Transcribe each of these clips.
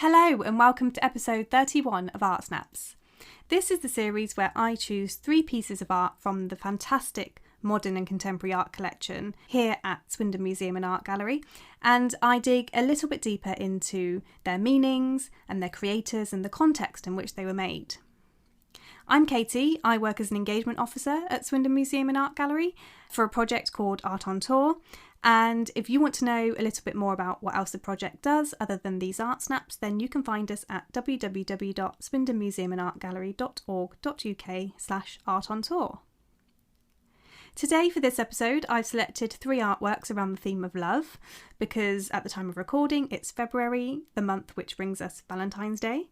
Hello and welcome to episode 31 of Art Snaps. This is the series where I choose 3 pieces of art from the fantastic modern and contemporary art collection here at Swindon Museum and Art Gallery, and I dig a little bit deeper into their meanings and their creators and the context in which they were made. I'm Katie. I work as an engagement officer at Swindon Museum and Art Gallery for a project called Art on Tour. And if you want to know a little bit more about what else the project does other than these art snaps, then you can find us at www.swindonmuseumandartgallery.org.uk/artontour. Today for this episode, I've selected 3 artworks around the theme of love, because at the time of recording it's February, the month which brings us Valentine's Day.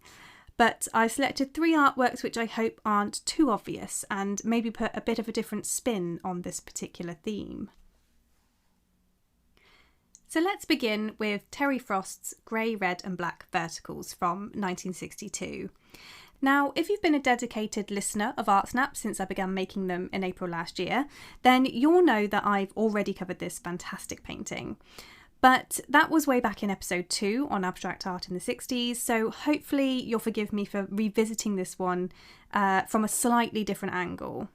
But I've selected 3 artworks which I hope aren't too obvious and maybe put a bit of a different spin on this particular theme. So let's begin with Terry Frost's Grey, Red and Black Verticals from 1962. Now, if you've been a dedicated listener of Art Snaps since I began making them in April last year, then you'll know that I've already covered this fantastic painting. But that was way back in episode 2 on abstract art in the 60s, so hopefully you'll forgive me for revisiting this one from a slightly different angle.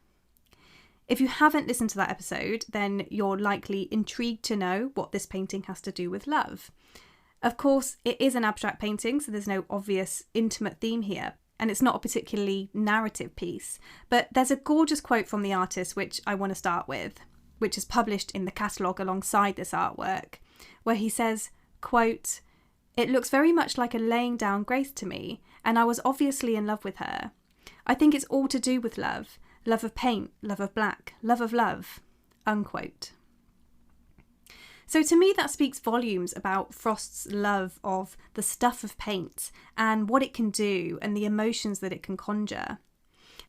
If you haven't listened to that episode, then you're likely intrigued to know what this painting has to do with love. Of course, it is an abstract painting, so there's no obvious intimate theme here, and it's not a particularly narrative piece, but there's a gorgeous quote from the artist which I want to start with, which is published in the catalogue alongside this artwork, where he says, quote, "It looks very much like a laying down grace to me, and I was obviously in love with her. I think it's all to do with love. Love of paint, love of black, love of love," unquote. So to me that speaks volumes about Frost's love of the stuff of paint and what it can do and the emotions that it can conjure.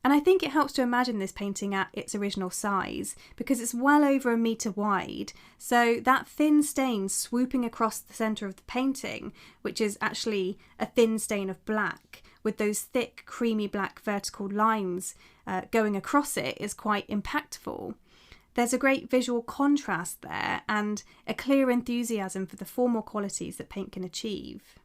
And I think it helps to imagine this painting at its original size because it's well over 1 metre wide, so that thin stain swooping across the centre of the painting, which is actually a thin stain of black, with those thick creamy black vertical lines going across it, is quite impactful. There's a great visual contrast there and a clear enthusiasm for the formal qualities that paint can achieve.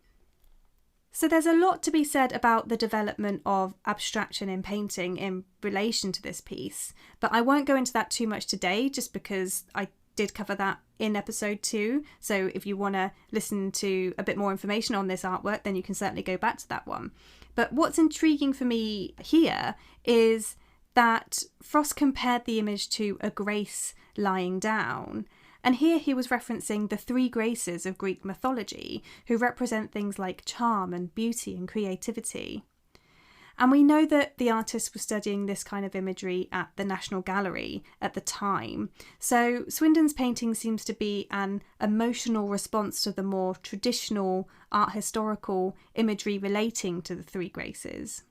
So there's a lot to be said about the development of abstraction in painting in relation to this piece, but I won't go into that too much today just because I did cover that in episode 2, so if you want to listen to a bit more information on this artwork then you can certainly go back to that one. But what's intriguing for me here is that Frost compared the image to a grace lying down. And here he was referencing the 3 graces of Greek mythology, who represent things like charm and beauty and creativity. And we know that the artist was studying this kind of imagery at the National Gallery at the time. So Swindon's painting seems to be an emotional response to the more traditional art historical imagery relating to the 3 graces.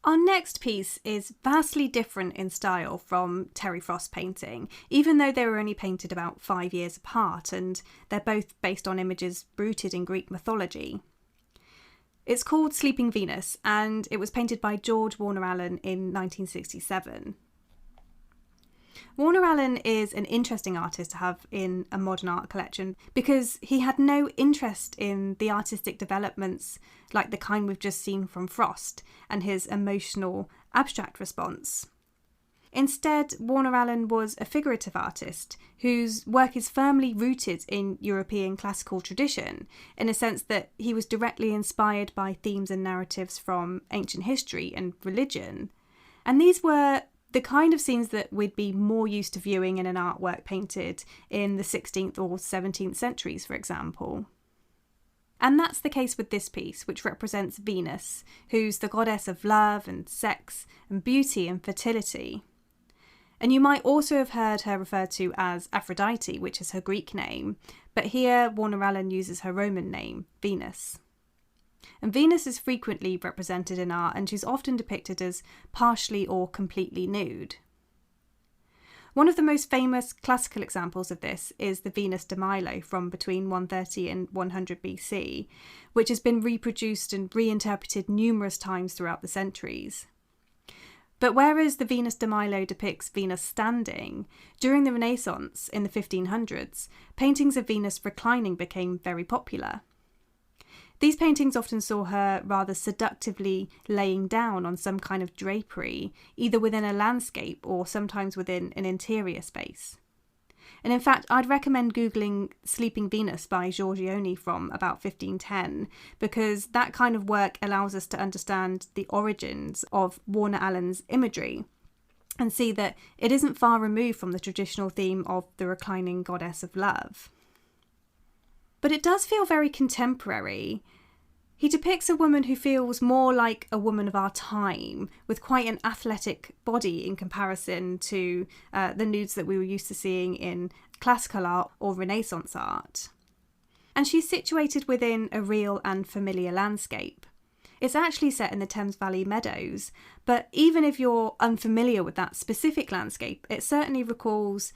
Our next piece is vastly different in style from Terry Frost's painting, even though they were only painted about 5 years apart, and they're both based on images rooted in Greek mythology. It's called Sleeping Venus, and it was painted by George Warner Allen in 1967. Warner Allen is an interesting artist to have in a modern art collection because he had no interest in the artistic developments like the kind we've just seen from Frost and his emotional abstract response. Instead, Warner Allen was a figurative artist whose work is firmly rooted in European classical tradition, in a sense that he was directly inspired by themes and narratives from ancient history and religion. And these were the kind of scenes that we'd be more used to viewing in an artwork painted in the 16th or 17th centuries, for example. And that's the case with this piece, which represents Venus, who's the goddess of love and sex and beauty and fertility. And you might also have heard her referred to as Aphrodite, which is her Greek name, but here Warner Allen uses her Roman name, Venus. And Venus is frequently represented in art, and she's often depicted as partially or completely nude. One of the most famous classical examples of this is the Venus de Milo from between 130 and 100 BC, which has been reproduced and reinterpreted numerous times throughout the centuries. But whereas the Venus de Milo depicts Venus standing, during the Renaissance in the 1500s, paintings of Venus reclining became very popular. These paintings often saw her rather seductively laying down on some kind of drapery, either within a landscape or sometimes within an interior space. And in fact, I'd recommend Googling Sleeping Venus by Giorgione from about 1510, because that kind of work allows us to understand the origins of Warner Allen's imagery and see that it isn't far removed from the traditional theme of the reclining goddess of love. But it does feel very contemporary. He depicts a woman who feels more like a woman of our time, with quite an athletic body in comparison to the nudes that we were used to seeing in classical art or Renaissance art. And she's situated within a real and familiar landscape. It's actually set in the Thames Valley Meadows, but even if you're unfamiliar with that specific landscape, it certainly recalls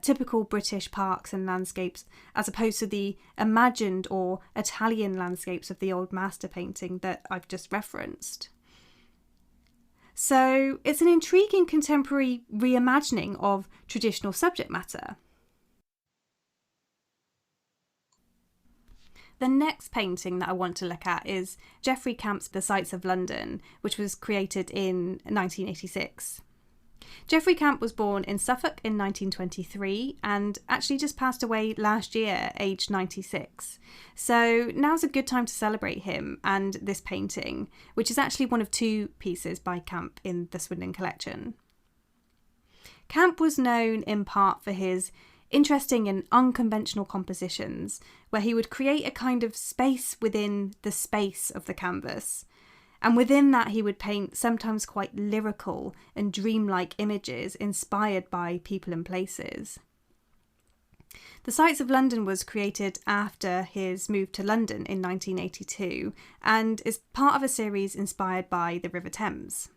typical British parks and landscapes, as opposed to the imagined or Italian landscapes of the old master painting that I've just referenced. So it's an intriguing contemporary reimagining of traditional subject matter. The next painting that I want to look at is Geoffrey Camps' The Sights of London, which was created in 1986. Geoffrey Camp was born in Suffolk in 1923 and actually just passed away last year, aged 96. So now's a good time to celebrate him and this painting, which is actually one of two pieces by Camp in the Swindon collection. Camp was known in part for his interesting and unconventional compositions, where he would create a kind of space within the space of the canvas. And within that, he would paint sometimes quite lyrical and dreamlike images inspired by people and places. The Sights of London was created after his move to London in 1982 and is part of a series inspired by the River Thames.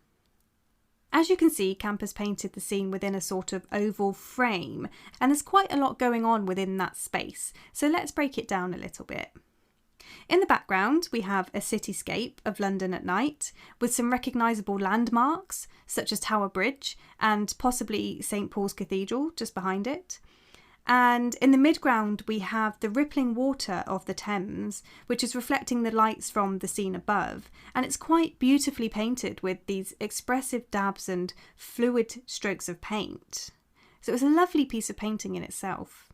As you can see, Camp has painted the scene within a sort of oval frame, and there's quite a lot going on within that space, so let's break it down a little bit. In the background, we have a cityscape of London at night, with some recognisable landmarks, such as Tower Bridge and possibly St Paul's Cathedral just behind it. And in the midground, we have the rippling water of the Thames, which is reflecting the lights from the scene above. And it's quite beautifully painted with these expressive dabs and fluid strokes of paint. So it was a lovely piece of painting in itself.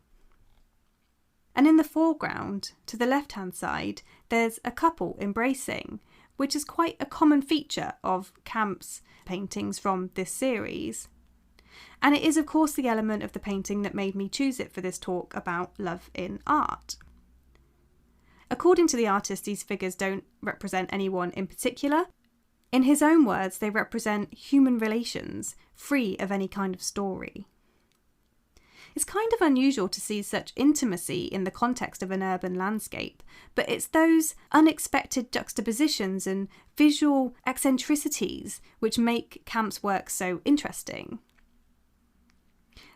And in the foreground, to the left-hand side, there's a couple embracing, which is quite a common feature of Camp's paintings from this series. And it is, of course, the element of the painting that made me choose it for this talk about love in art. According to the artist, these figures don't represent anyone in particular. In his own words, they represent human relations, free of any kind of story. It's kind of unusual to see such intimacy in the context of an urban landscape, but it's those unexpected juxtapositions and visual eccentricities which make Camp's work so interesting.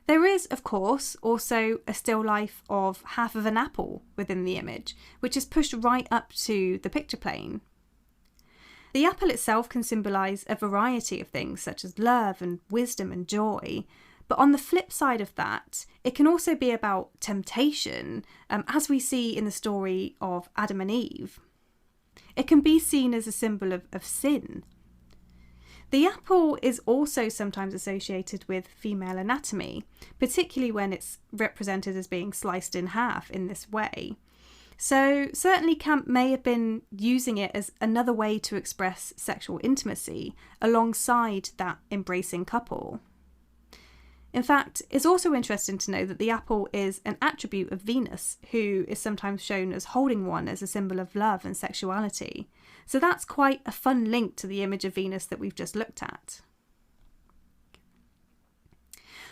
There is, of course, also a still life of half of an apple within the image, which is pushed right up to the picture plane. The apple itself can symbolise a variety of things, such as love and wisdom and joy. But on the flip side of that, it can also be about temptation, as we see in the story of Adam and Eve. It can be seen as a symbol of sin. The apple is also sometimes associated with female anatomy, particularly when it's represented as being sliced in half in this way. So certainly Camp may have been using it as another way to express sexual intimacy alongside that embracing couple. In fact, it's also interesting to know that the apple is an attribute of Venus, who is sometimes shown as holding one as a symbol of love and sexuality. So that's quite a fun link to the image of Venus that we've just looked at.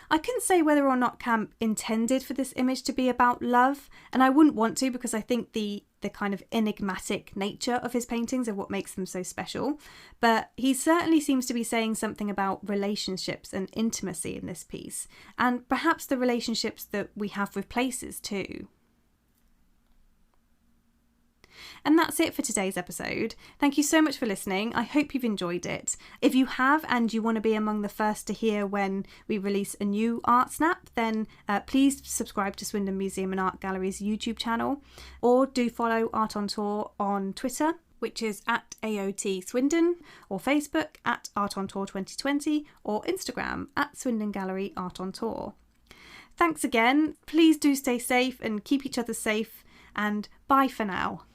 I couldn't say whether or not Camp intended for this image to be about love, and I wouldn't want to, because I think the kind of enigmatic nature of his paintings are what makes them so special. But he certainly seems to be saying something about relationships and intimacy in this piece, and perhaps the relationships that we have with places too. And that's it for today's episode. Thank you so much for listening. I hope you've enjoyed it. If you have and you want to be among the first to hear when we release a new Art Snap, then please subscribe to Swindon Museum and Art Gallery's YouTube channel, or do follow Art on Tour on Twitter, which is at AOT Swindon, or Facebook at Art on Tour 2020, or Instagram at Swindon Gallery Art on Tour. Thanks again. Please do stay safe and keep each other safe, and bye for now.